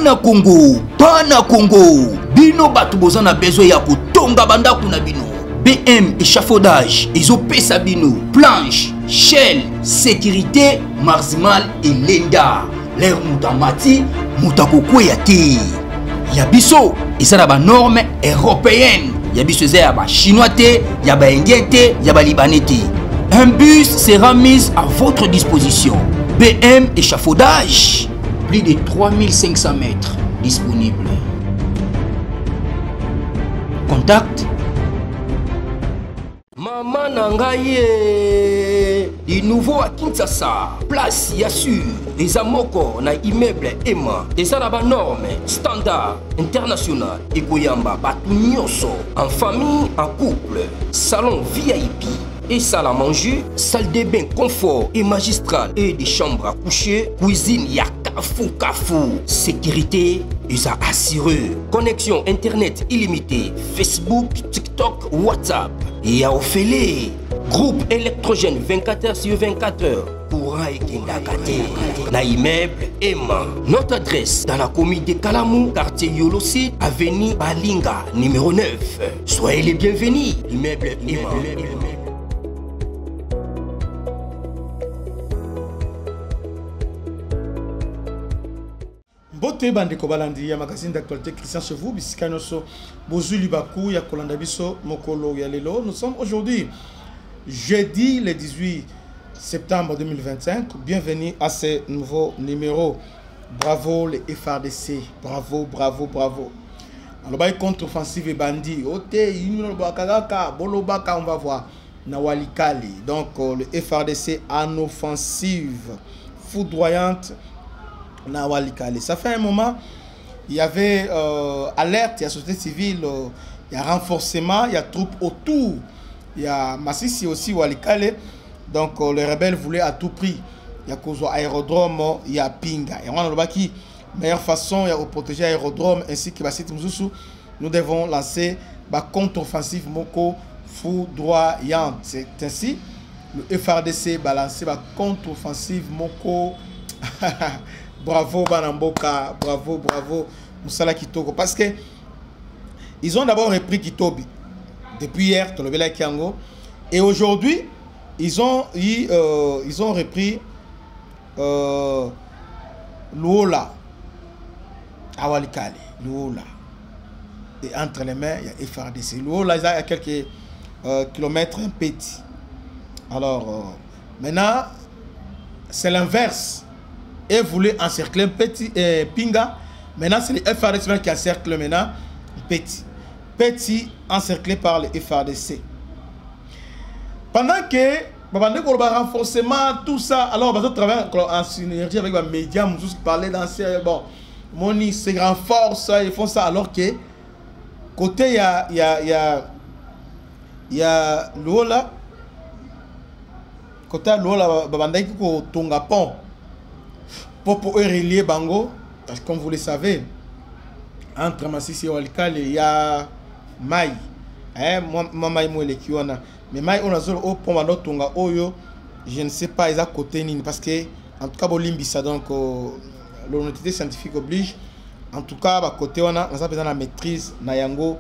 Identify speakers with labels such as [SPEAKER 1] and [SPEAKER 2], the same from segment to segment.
[SPEAKER 1] Bana Congo, bino batu bozana besoin ya kotonga banda kuna bino. BM échafaudage, ezopesa bino, planche, shell, sécurité, marzimal et lenda. L'air moutamati, mutakokwea te. Yabiso, ezana ba norme européenne. Yabiso ya ba chinois te, ya ba indien te, ya ba libanais te. Un bus sera mis à votre disposition. BM échafaudage, plus de 3500 mètres disponibles. Contact Maman Nangaye, du nouveau à Kinshasa, place Yassur, des amoko na immeuble Emma, des arabes normes, standard, international, et Goyamba, Batunyoso, en famille, en couple, salon VIP. Et salle à manger, salle de bain confort et magistral et des chambres à coucher, cuisine ya kafou, sécurité ils a assuré, connexion internet illimitée, Facebook, TikTok, WhatsApp et à Ophélie, groupe électrogène 24h/24 courant et kindakate, na immeuble Emma. Notre adresse dans la commune de Kalamou, quartier Yolosi, avenue Balinga, numéro 9. Soyez les bienvenus, immeuble Emma.
[SPEAKER 2] Bote bande kobalandi ya magazine d'actualité Christian chez vous bisikano so bozuli baku ya kolanda biso mokolo ya lelo. Nous sommes aujourd'hui jeudi le 18 septembre 2025. Bienvenue à ce nouveau numéro. Bravo les FRDC, bravo. Alors bah contre-offensive et bandit. Ote imino bakaka bolobaka on va voir na Walikali. Donc le FRDC en offensive foudroyante. Ça fait un moment, il y avait alerte, il y a société civile, il y a renforcement, il y a troupes autour, il y a Massissi aussi, Walikale. Donc les rebelles voulaient à tout prix. Il y a aérodrome, il y a Pinga. Et on a le qui meilleure façon, il y a protéger l'aérodrome ainsi que Bassit Mzoussou. Nous devons lancer la contre-offensive Moko foudroyante. C'est ainsi, le FRDC va lancer la contre-offensive Moko. Bravo Banamboka, bravo Moussala Kitoko. Parce que ils ont d'abord repris Kitobi depuis hier, Tolobela Kiango, et aujourd'hui ils ont repris Luola, Awalikali, Luola. Et entre les mains, il y a FRDC. Luola, il y a quelques kilomètres un petit. Alors maintenant, c'est l'inverse. Et voulait encercler un petit Pinga. Maintenant, c'est le FRDC qui encercle maintenant Petit. Petit encerclé par le FRDC. Pendant que, renforcement, tout ça, alors, on travaille en synergie avec les médias, on parlait dans ces, bon, Moni, c'est grand force, ils font ça, alors que, côté, il y a Lola, côté Lola, Babandaki, Tonga Pont. Pour relier Bango, parce que comme vous le savez, entre Massissi et Walikale, il y a Maï. Moi, Maï, moi, les Kiwana. Mais Maï, on a zone au pont à Tonga Oyo, je ne sais pas, ils ont côté Nini. Parce que, en tout cas, Bolimbisa, donc, l'honnêteté scientifique oblige. En tout cas, à côté, on a besoin de la maîtrise, Nayango,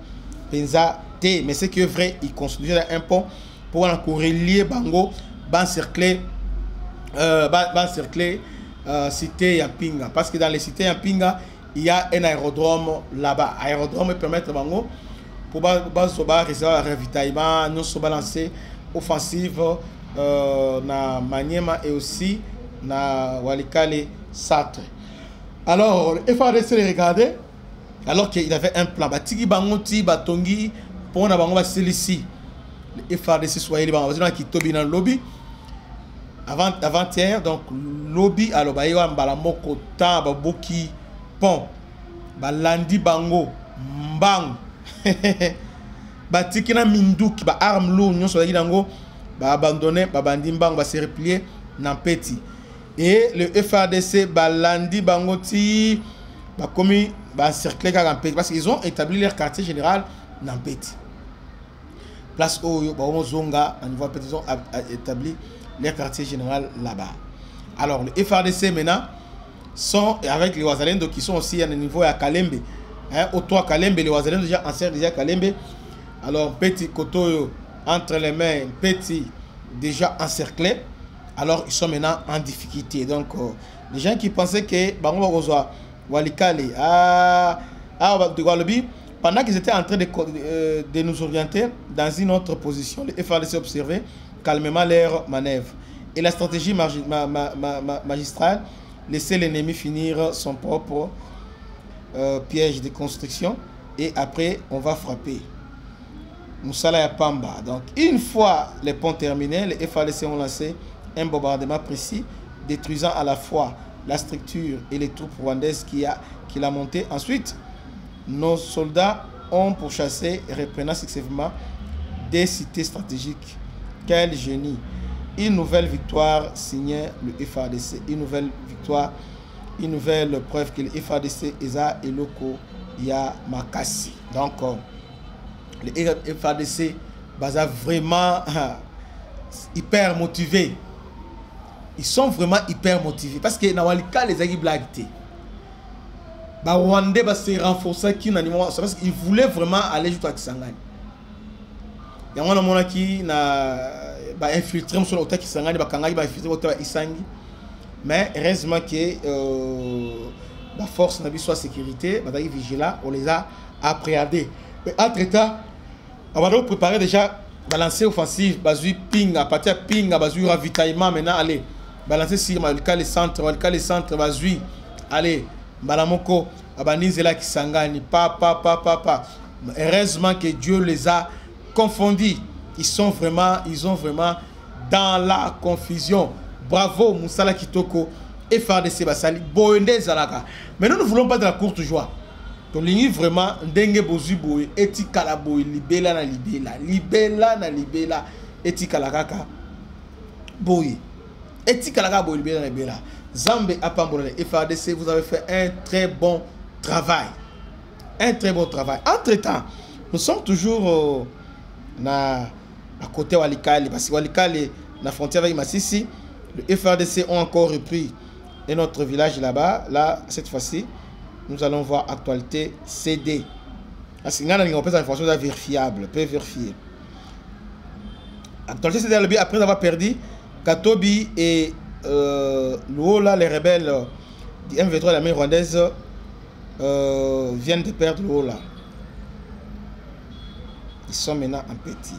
[SPEAKER 2] Penza, T. Mais c'est que vrai, ils construisent un pont pour relier Bango, encercler. Cité Yampinga, parce que dans les cités Yampinga il y a un aérodrome là-bas. Aérodrome permet pour recevoir ravitaillement, nous sommes balancés offensive na Maniema et aussi na Walikale Satre. Alors il faut regarder alors qu'il avait un plan. Batigi Bangoti Batongi pour na bango ici. Le FRDC soit les bango qui tobi dans le lobby. Avant-hier, donc, lobby, alors, il y a un balamoko, boki, pont, balandi bango, mbang, batikina mindouk, ba arme lourde, nous sommes dango, ba abandonné, ba bandi mbang, ba se replier, nan petit. Et le FRDC, balandi bango ti, ba commis, ba encercler en petit, parce qu'ils ont établi leur quartier général nan petit. Place Oyo, ba zonga, à niveau petit, ils ont établi les quartiers général là-bas. Alors, le FRDC maintenant, sont avec les Wazalendo qui sont aussi à un niveau à Kalembe. Hein, au 3 Kalembe, les Wazalendo déjà encerclent déjà Kalembe. Alors, petit Kotoyo entre les mains, petit déjà encerclé. Alors, ils sont maintenant en difficulté. Donc, les gens qui pensaient que Walikale, pendant qu'ils étaient en train de nous orienter dans une autre position, il fallait s'observer calmement leur manœuvre. Et la stratégie magistrale, laisser l'ennemi finir son propre piège de construction et après on va frapper. Moussala ya Pamba. Donc une fois les ponts terminés, les FARDC ont lancé un bombardement précis, détruisant à la fois la structure et les troupes rwandaises qui l'a monté. Ensuite, nos soldats ont pourchassé et reprenant successivement des cités stratégiques. Quel génie! Une nouvelle victoire signée le FARDC. Une nouvelle victoire, une nouvelle preuve que le FARDC Eza Eloko ya Makasi. Donc, le FARDC basa vraiment hyper motivés. Ils sont vraiment hyper motivés parce que dans Walika les agues blagues. Bah Rwandais va se renforcer qui n'a parce qu'ils voulaient vraiment aller jusqu'à Kisangani. Il y a un monde qui n'a infiltré sur l'hôtel Kisangani, bah Kangani va infiltrer l'hôtel Isangi. Mais heureusement que la force n'a pas soit sécurité, bah vigila, on les a appréhendés. Mais entre-temps, on va donc préparer déjà balancer offensive, bazui ping à partir ping à bazui ravitaillement maintenant aller balancer sur les centres, bazui aller balamoko abanizela Kisangani pa. Heureusement que Dieu les a confondus. Ils ont vraiment dans la confusion. Bravo Moussala Kitoko et FARDC Basali Boende Zalaka. Mais nous ne voulons pas de la courte joie. Donc ligne vraiment ndenge bozu boy etikala boy libela na libela etikala kaka boy etikala boy libela na libela. Zambe Apambola et FARDC, vous avez fait un très bon travail. Entre-temps, nous sommes toujours à côté de Walikale, parce que Walikale, la frontière avec Massissi, le FARDC ont encore repris un autre village là-bas. Là, cette fois-ci, nous allons voir actualité CD. Parce que nous avons une information vérifiable, peu vérifier. Actualité CD, après avoir perdu Katobi et Luola, les rebelles du M23 de la main rwandaise viennent de perdre Luola. Ils sont maintenant en petit.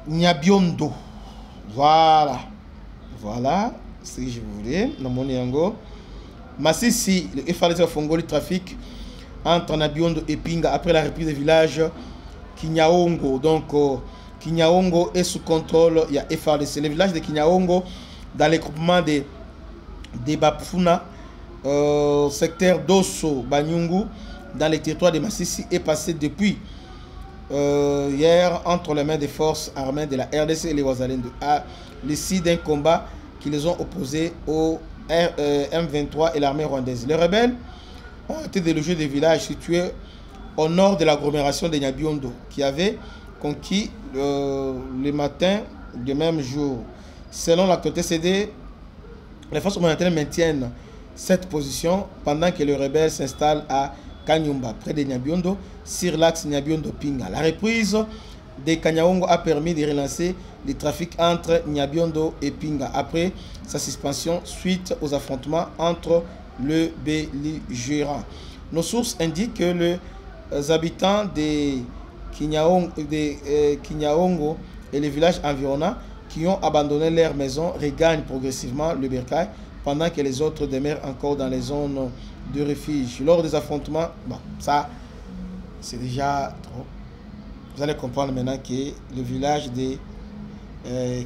[SPEAKER 2] Nyabiondo. Voilà, ce que je voulais. Dans mon yango. Massissi, le FARDC a fongoli le trafic entre Nyabiondo et Pinga après la reprise des villages Kinyaongo. Donc, Kinyaongo est sous contrôle. Il y a FARDC. Le village de Kinyaongo, dans les groupements de Bapfuna, secteur d'Osso, Banyungu, dans les territoires de Massissi, est passé depuis hier entre les mains des forces armées de la RDC et les Wazalendo, à l'issue d'un combat qui les ont opposés au M23 et l'armée rwandaise. Les rebelles ont été délogés des villages situés au nord de l'agglomération de Nyabiondo, qui avait conquis le matin du même jour. Selon l'actualité CD, les forces humanitaires maintiennent cette position pendant que les rebelles s'installent à Kanyumba, près de Nyabiondo, sur l'axe Nyabiondo-Pinga. La reprise de Kanyaongo a permis de relancer le trafic entre Nyabiondo et Pinga après sa suspension suite aux affrontements entre le belligérant. Nos sources indiquent que les habitants de Kinyaongo et les villages environnants qui ont abandonné leurs maisons regagnent progressivement le bercail pendant que les autres demeurent encore dans les zones de refuge. Lors des affrontements, bon, ça c'est déjà trop. Vous allez comprendre maintenant que le village de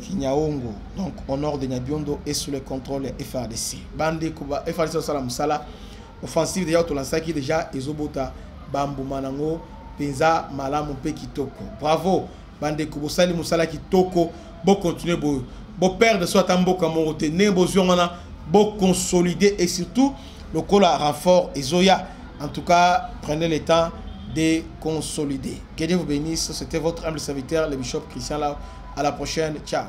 [SPEAKER 2] Kinyaongo, donc au nord de Nyabiondo, est sous le contrôle de FARDC. Bande Kuba, FARDC Sala Musala, offensive déjà Tolansaki déjà Ezobota, Bambu Manango, Penza Malamu Pe Kitoko. Bravo, Bande Kuba Sali Musala Kitoko, bon continuer, bon perdre soit un beau Kamote, ne besoin bon consolider et surtout le col à renfort et Zoya. En tout cas, prenez le temps déconsolidé. Que Dieu vous bénisse. C'était votre humble serviteur, le bishop Christian Lau. À la prochaine. Ciao.